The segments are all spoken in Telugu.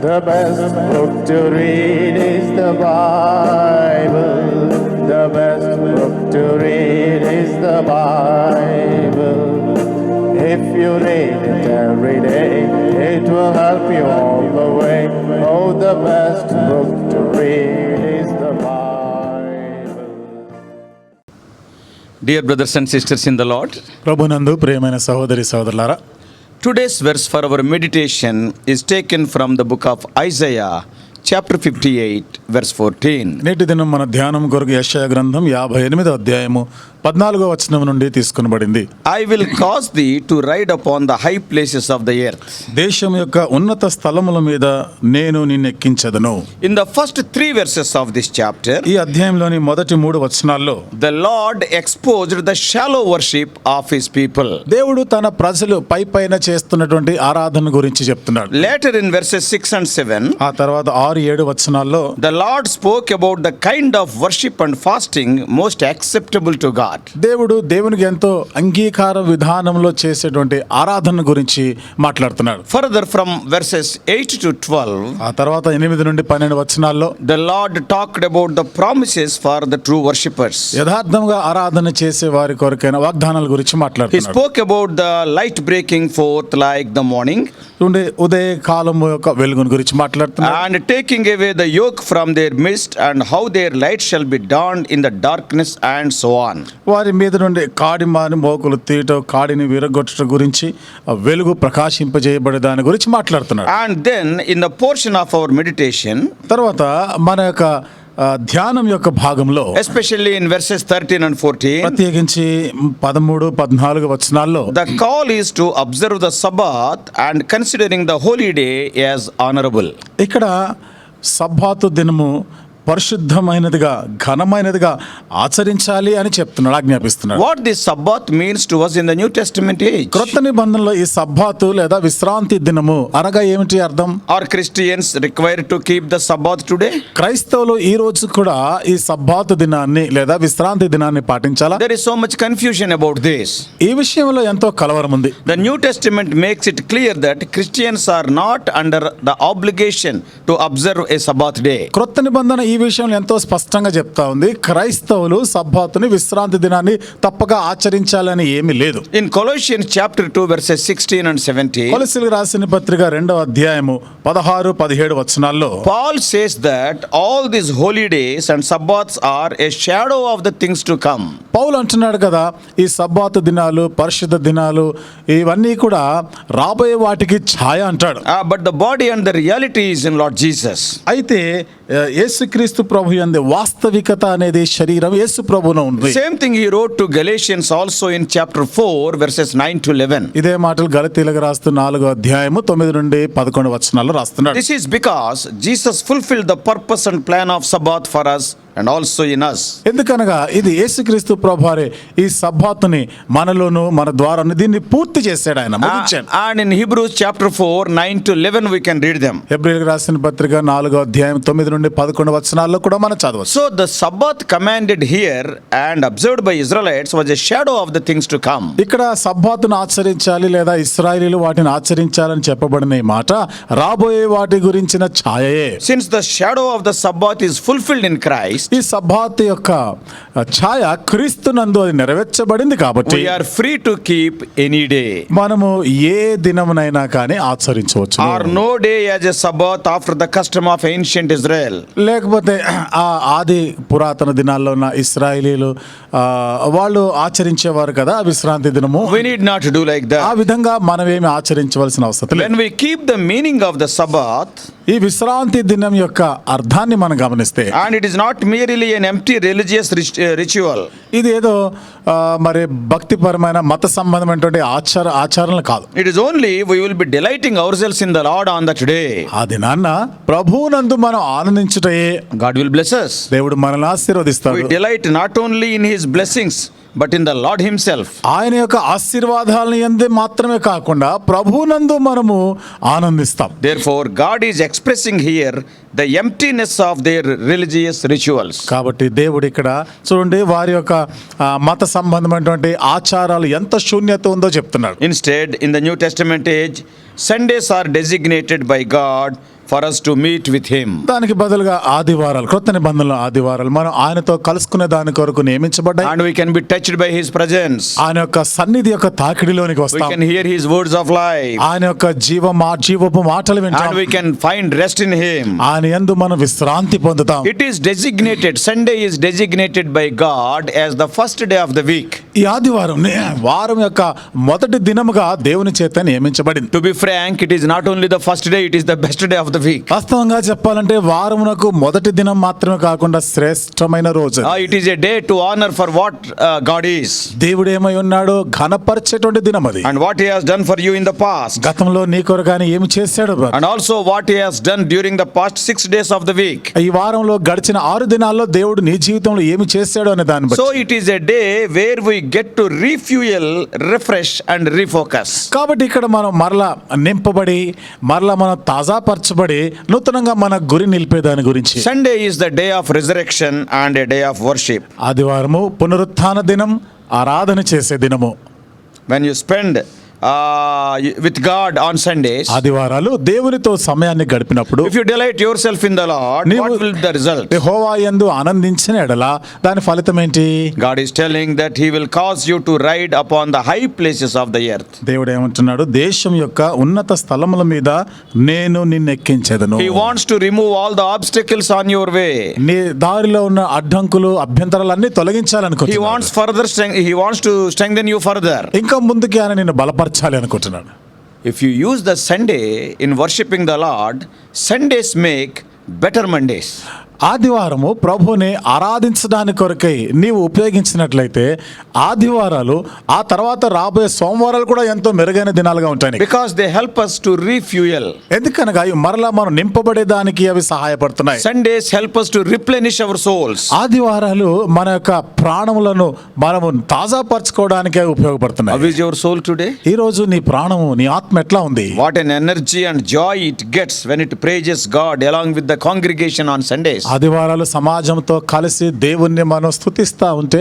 The best book to read is the Bible. The best book to read is the Bible. If you read it every day, it will help you all the way. Oh, the best book to read is the Bible. Dear brothers and sisters in the Lord, ప్రభునందు ప్రియమైన సహోదరి సహోదరులారా, today's verse for our meditation is taken from the book of Isaiah, chapter 58, verse 14. నేటి దినం మన ధ్యానం కొరకు యెషయా గ్రంథం 58వ అధ్యాయము 14వ వచనం నుండి తీసుకొనబడింది. I will cause thee to ride upon the high places of the earth. దేశం యొక్క ఉన్నత స్థలముల మీద నేను నిన్ను ఎక్కించెదను. In the first 3 verses of this chapter, ఈ అధ్యాయంలోని మొదటి 3 వచనాల్లో the Lord exposed the shallow worship of his people. దేవుడు తన ప్రజలు పైపైన చేస్తున్నటువంటి ఆరాధన గురించి చెప్తున్నాడు. Later in verses 6 and 7, ఆ తర్వాత 6-7 వచనాల్లో the Lord spoke about the kind of worship and fasting most acceptable to God. దేవుడు దేవునికి ఎంతో అంగీకార విధానంలో చేసేటువంటి ఆరాధన గురించి మాట్లాడుతున్నాడు. Further from verses 8 to 12, ఆ తర్వాత 8 నుండి 12 వచనాల్లో the Lord talked about the promises for the true worshippers. యథార్థంగా ఆరాధన చేసే వారి కొరకైన వాగ్దానాల గురించి He మాట్లాడుతున్నాడు. spoke about the light breaking forth like the morning ఉదయ కాలము యొక్క వెలుగును గురించి మాట్లాడుతున్నాడు. and taking away the yoke from their midst and how their light shall be dawned in the darkness and so on. వారి మీద నుండి కాడి మాని మోకులు తీయటం, కాడిని విరగొట్టడం గురించి, ఆ వెలుగు ప్రకాశింపజేయబడే దాని గురించి మాట్లాడుతున్నాడు. And then in the portion of our meditation, తర్వాత మన యొక్క ధ్యానం యొక్క భాగంలో especially in verses 13 and 14, ప్రత్యేకించి 13-14 వచనాల్లో the call is to observe the Sabbath and considering the holy day as honorable. ఇక్కడ సబ్బాతు దినము పరిశుద్ధమైనదిగా, ఘనమైనదిగా ఆచరించాలి అని చెప్తున్నాడు, ఆజ్ఞాపిస్తున్నాడు. What this Sabbath means to us in the New Testament age? క్రొత్త నిబంధనలో ఈ సబ్బాతు లేదా విశ్రాంతి దినము అనగా ఏమిటి అర్థం? Are Christians required to keep the Sabbath today? క్రైస్తవులు ఈ రోజు కూడా ఈ సబ్బాతు దినాన్ని లేదా విశ్రాంతి దినాన్ని పాటించాలా? There is so much confusion about this. ఈ విషయంలో ఎంతో కలవరం ఉంది. The New Testament makes it clear that Christians are not under the obligation to observe a Sabbath day. క్రొత్త నిబంధన ఈ విషయంలో ఎంతో స్పష్టంగా చెప్తా ఉంది. క్రైస్తవులు సబ్బాతుని, విశ్రాంతి దినాన్ని తప్పక ఆచరించాలని ఏమీ లేదు. In Colossians chapter 2 verses 16 and 17, కొలస్సీయులకు రాసిన పత్రిక 2వ అధ్యాయము 16-17 వచనాల్లో Paul says that all these holy days and Sabbaths are a shadow of the things to come. పౌలు అంటున్నాడు కదా, ఈ సబ్బాతు దినాలు, పరిశుద్ధ దినాలు ఇవన్నీ కూడా రాబోయే వాటికి ఛాయ అంటాడు. But the body and the reality is in Lord Jesus. అయితే యేసుక్రీస్తు ప్రభు యందు వాస్తవికత అనేది శరీరం యేసు ప్రభువులో ఉంది. Same thing he wrote to Galatians also in chapter 4 verses 9 to 11. ఇదే మాటలు గలతీయులకు రాస్తూ 4వ అధ్యాయము 9-11 వచనాల్లో రాస్తున్నాడు. This is because Jesus fulfilled the purpose and plan of Sabbath for us and also in us. ఎందుకనగా ఇది యేసుక్రీస్తు ప్రభువారే ఈ సబ్బాతుని మనలోను మన ద్వారాను దీన్ని పూర్తి చేశాడు, ఆయన ముగించాడు. And in Hebrews chapter 4 9 to 11 we can read them. హెబ్రీయులకు రాసిన పత్రిక 4వ అధ్యాయం 9-11 వచనాల్లో కూడా మనం చదవచ్చు. So the Sabbath commanded here and observed by Israelites was a shadow of the things to come. ఇక్కడ సబ్బాతును ఆచరించాలి లేదా ఇశ్రాయేలీయులు వాటిని ఆచరించాలని చెప్పబడిన ఈ మాట రాబోయే వాటి గురించిన ఛాయయే. Since the shadow of the Sabbath is fulfilled in Christ, ఈ సబ్బాతు యొక్క ఛాయ క్రీస్తునందు అది నెరవేర్చబడింది కాబట్టి we are free to keep any day. మనము ఏ దినమునైనా కానీ ఆచరించవచ్చు. Or no day as a Sabbath after the custom of ancient Israel. లేకపోతే ఆ ఆది పురాతన దినాల్లో ఉన్న ఇశ్రాయేలీయులు వాళ్ళు ఆచరించేవారు కదా విశ్రాంతి దినము. We need not to do like that. ఆ విధంగా మనమేమి ఆచరించవలసిన అవసరం లేదు. When we keep the meaning of the Sabbath, ఈ విశ్రాంతి దినం యొక్క అర్థాన్ని మనం గమనిస్తే, and it is not merely an empty religious ritual. ఇది ఏదో మరి భక్తిపరమైన మత సంబంధమైనటువంటి ఆచారాలు కాదు. It is only we will be delighting ourselves in the Lord on that day. ఆ దినాన్న ప్రభువునందు మనం ఆనందించుటయే God will bless us. దేవుడు మనల్ని ఆశీర్వదిస్తాడు. We delight not only in his blessings but in the Lord himself. ఆయన యొక్క ఆశీర్వాదాలను యందే మాత్రమే కాకుండా ప్రభువునందు మనము ఆనందిస్తాం. Therefore God is expressing here the emptiness of their religious rituals. కాబట్టి దేవుడు ఇక్కడ చూడండి వారి యొక్క మత సంబంధమైనటువంటి ఆచారాలు ఎంత శూన్యత ఉందో చెప్తున్నాడు. Instead, in the New Testament age, Sundays are designated by God for us to meet with him. దానికి బదులుగా ఆదివారాలు, క్రొత్త నిబంధనలో ఆదివారాలు మనం ఆయనతో కలుసుకునే దాని కొరకు నియమించబడ్డాయి. And we can be touched by his presence. ఆయన యొక్క సన్నిధి యొక్క తాకిడిలోనికి We వస్తాం. can hear his words of life. ఆయన యొక్క జీవపు మాటలు వింటాం. And we can find rest in him. ఆయన యందు మనం విశ్రాంతి పొందుతాం. It is designated, Sunday is designated by God as the first day of the week. ఈ ఆదివారం వారం యొక్క మొదటి దినముగా దేవుని చేత నియమించబడింది. To be frank, it is not only the first day, it is the best day of the week. వాస్తవంగా చెప్పాలంటే వారమునకు మొదటి దినం మాత్రమే కాకుండా శ్రేష్టమైన రోజు. It is a day to honor for what God is. దేవుడు ఏమై ఉన్నాడో ఘనపరిచేటువంటి దినం అది. And what he has done for you in the past. గతంలో నీ కొరకు ఆయన ఏమి చేశాడు. And also what he has done during the past 6 days of the week. ఈ వారంలో గడిచిన 6 దినాల్లో దేవుడు నీ జీవితంలో ఏమి చేశాడు అనే దాన్ని బట్టి. So it is a day where we get to refuel, refresh and refocus. కాబట్టి ఇక్కడ మనం మరలా నింపబడి మరలా మనం తాజాపరచబడి నూతనంగా మన గురి నిలిపే దాని గురించి. Sunday is the day of resurrection and a day of worship. ఆదివారము పునరుత్థాన దినం, ఆరాధన చేసే దినము. When you spend with God on Sundays, ఆదివారాలు దేవునితో సమయాన్ని గడిపినప్పుడు if you delight yourself in the Lord, what will be the result? యెహోవా యందు ఆనందించిన ఎడల దాని ఫలితం ఏంటి? God is telling that he will cause you to ride upon the high places of the earth. దేవుడు ఏమంటున్నాడు? దేశం యొక్క ఉన్నత స్థలముల మీద నేను నిన్ను ఎక్కించెదను. He wants to remove all the obstacles on your way. నీ దారిలో ఉన్న అడ్డంకులు, అభ్యంతరాలన్నీ He తొలగించాలనుకుంటున్నాడు. wants further strength. He wants to strengthen you further. ఇంకా ముందుకి ఆయన నిన్ను బలపరచాలి అనుకుంటున్నాడు. If you use the Sunday in worshiping the Lord, Sundays make better Mondays. ఆదివారము ప్రభువుని ఆరాధించడానికి కొరకై నీవు ఉపయోగించినట్లయితే ఆదివారాలు ఆ తర్వాత రాబోయే సోమవారాలు కూడా ఎంతో మెరుగైన దినాలుగా ఉంటాయి. Because they help us to refuel. ఎందుకనగా ఇవి మరలా మనం నింపబడేదానికి అవి సహాయపడుతున్నాయి. Sundays help us to replenish our souls. ఆదివారాలు మన యొక్క ప్రాణములను మనము తాజాపరచుకోవడానికి ఉపయోగపడుతున్నాయి. How is your soul today? ఈ రోజు నీ ప్రాణము, నీ ఆత్మ ఎట్లా ఉంది? What an energy and joy it gets when it praises God along with the congregation on Sundays. ఆదివారాలు సమాజంతో కలిసి దేవుణ్ణి మనం స్తుతిస్తా ఉంటే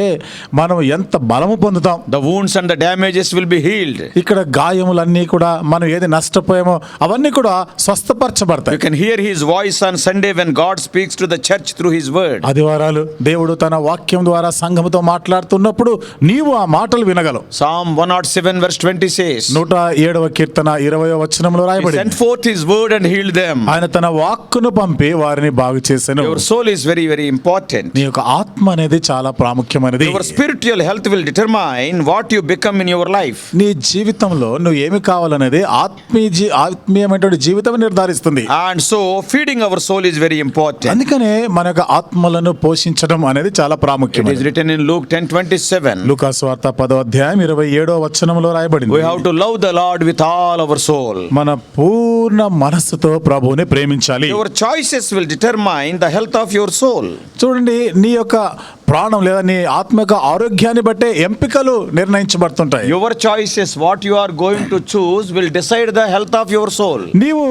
మనం ఎంత బలము పొందుతాం. The wounds and the damages will be healed. ఇక్కడ గాయములన్నీ కూడా మనం ఏది నష్టపోయామో అవన్నీ కూడా You స్వస్థపరచబడతాయి. can hear his voice on Sunday when God speaks to the church through his word. ఆదివారాలు దేవుడు తన వాక్యం ద్వారా సంఘముతో మాట్లాడుతున్నప్పుడు నీవు ఆ మాటలు వినగలవు. Psalm 107 verse 20 says, 107వ కీర్తన 20వ వచనంలో He రాయబడింది. sent forth his word and healed them. ఆయన తన వాక్కును పంపి వారిని బాగు చేసెను. Your soul is very, very important. నీ యొక్క ఆత్మ అనేది చాలా ప్రాముఖ్యమైనది. Your spiritual health will determine what you become in your life. నీ జీవితంలో నువ్వు ఏమి కావాలనేది ఆత్మీయమైనటువంటి జీవితం నిర్ధారిస్తుంది. And so feeding our soul is very important. అందుకనే మన యొక్క ఆత్మలను పోషించడం అనేది చాలా It is ప్రాముఖ్యమైనది. written in Luke 10:27. లూకా సువార్త 10వ అధ్యాయం 27వ వచనంలో రాయబడింది. We have to love the Lord with all our soul. మన పూర్ణ మనస్సుతో ప్రభువుని ప్రేమించాలి. Your choices will determine the health of your soul. చూడండి, నీ యొక్క ప్రాణం లేదా నీ ఆత్మ యొక్క ఆరోగ్యాన్ని బట్టే ఎంపికలు నిర్ణయించబడుతుంటాయి. Your choices, what you are going to choose, will decide the health of your soul. నీవు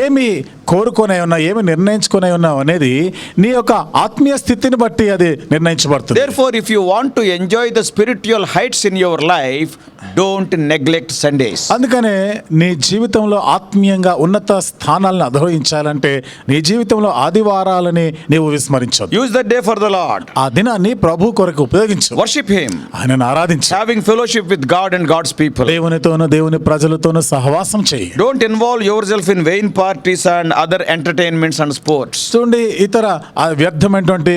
ఏమి కోరుకునే ఉన్నా, ఏమి నిర్ణయించుకునే ఉన్నావు అనేది నీ యొక్క ఆత్మీయ స్థితిని బట్టి అది నిర్ణయించబడుతుంది. Therefore, if you want to enjoy the spiritual heights in your life, don't neglect Sundays. అందుకనే నీ జీవితంలో ఆత్మీయంగా ఉన్నత స్థానాలను అధిరోహించాలంటే నీ జీవితంలో ఆదివారాలని నీవు విస్మరించొద్దు. Use that day for the Lord. ఆ దినాన్ని ప్రభు కొరకు ఉపయోగించు. Worship him. ఆయనను ఆరాధించు. Having fellowship with God and God's people. దేవునితోను దేవుని ప్రజలతోను సహవాసం చేయి. Don't involve yourself in vain parties and other entertainments and sports. చూడండి, ఇతర వ్యర్థమైనటువంటి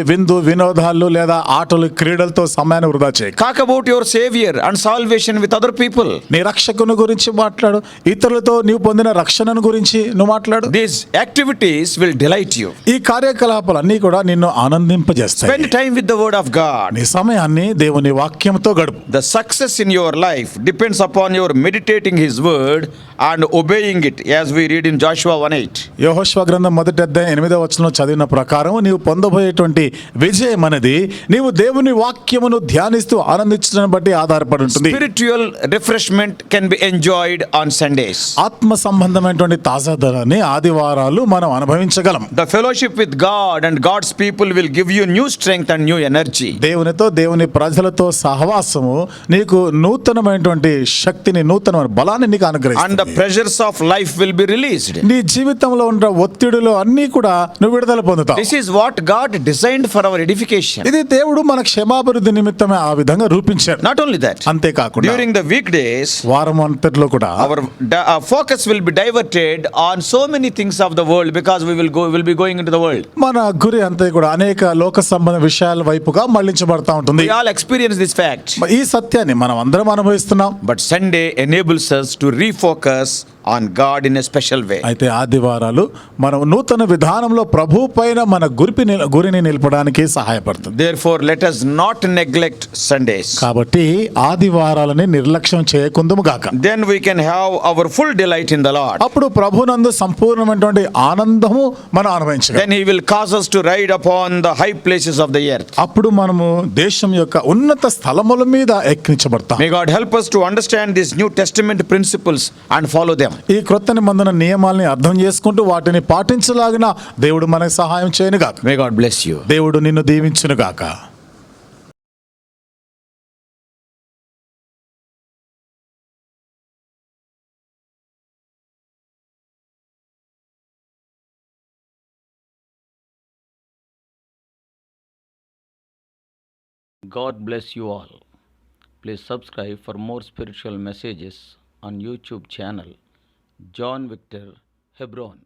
వినోదాలు లేదా ఆటలు, క్రీడలతో సమయాన్ని వృధా చేయి. Talk about your Savior and salvation with other people. నీ రక్షకుని గురించి మాట్లాడు. ఇతరులతో నీవు పొందిన రక్షణను గురించి నువ్వు మాట్లాడు. These activities will delight you. ఈ కార్యకలాపాలన్నీ కూడా నిన్ను ఆనందింపజేస్తాయి. Spend time with the word of God. నీ సమయాన్ని దేవుని వాక్యంతో గడుపు. The success in your life depends upon your meditating his word and obeying it, as we read in Joshua 1:8. యెహోషువ గ్రంథం 1వ అధ్యాయం 8వ వచనంలో చదివిన ప్రకారం నీవు పొందబోయేటువంటి విజయం అనేది నీవు దేవుని వాక్యమును ధ్యానిస్తూ ఆనందించడాన్ని బట్టి ఆధారపడి ఉంటుంది. Spiritual refreshment can be enjoyed on Sundays. ఆత్మ సంబంధమైనటువంటి తాజాదనాన్ని ఆదివారాలు మనం అనుభవించగలం. The fellowship with God and God's people will give you new strength and new energy. దేవునితో దేవుని ప్రజలతో సహవాసము నీకు నూతనమైనటువంటి శక్తిని, నూతనమైన బలాన్ని నీకు And అనుగ్రహిస్తుంది. the pressures of life will be released. నీ జీవితంలో ఉన్న ఉన్న ఒత్తిడిలో అన్నీ కూడా నువ్వు విడుదల పొందుతావు. This is what God designed for our edification. ఇది దేవుడు మన క్షేమాభివృద్ధి నిమిత్తమే ఆ విధంగా రూపించాడు. Not only that, అంతేకాకుండా during the weekdays, వారం అంతట్లో కూడా our focus will be diverted on so many things of the world because we will be going into the world. మన గురి అంతే కూడా అనేక లోక సంబంధ విషయాల వైపుగా మళ్ళించబడతా ఉంటుంది. We all experience this fact. ఈ సత్యాన్ని మనం అందరం అనుభవిస్తున్నాం. But Sunday enables us to refocus on God in a special way. అయితే ఆదివారాలు మనం నూతన విధానంలో ప్రభు పైన మన గురిని నిలపడానికి సహాయపడుతుంది. Therefore, let us not neglect Sundays. కాబట్టి ఆదివారాలని నిర్లక్ష్యం చేయకుందుము గాక. Then we can have our full delight in the Lord. అప్పుడు ప్రభునందు సంపూర్ణమైనటువంటి ఆనందము మనం అనుభవించగలం. Then he will cause us to ride upon the high places of the earth. అప్పుడు మనము దేశం యొక్క ఉన్నత స్థలముల మీద ఎక్కించబడతాం. May God help us to understand these New Testament principles and follow them. ఈ క్రొత్త నిబంధన నియమాల్ని అర్థం చేసుకుంటూ వాటిని పాటించలాగిన దేవుడు మనకు సహాయం చేయను గాక. May God bless you. దేవుడు నిన్ను దీవించును గాక. God bless you all. Please subscribe for more spiritual messages on YouTube channel John Victor Hebron.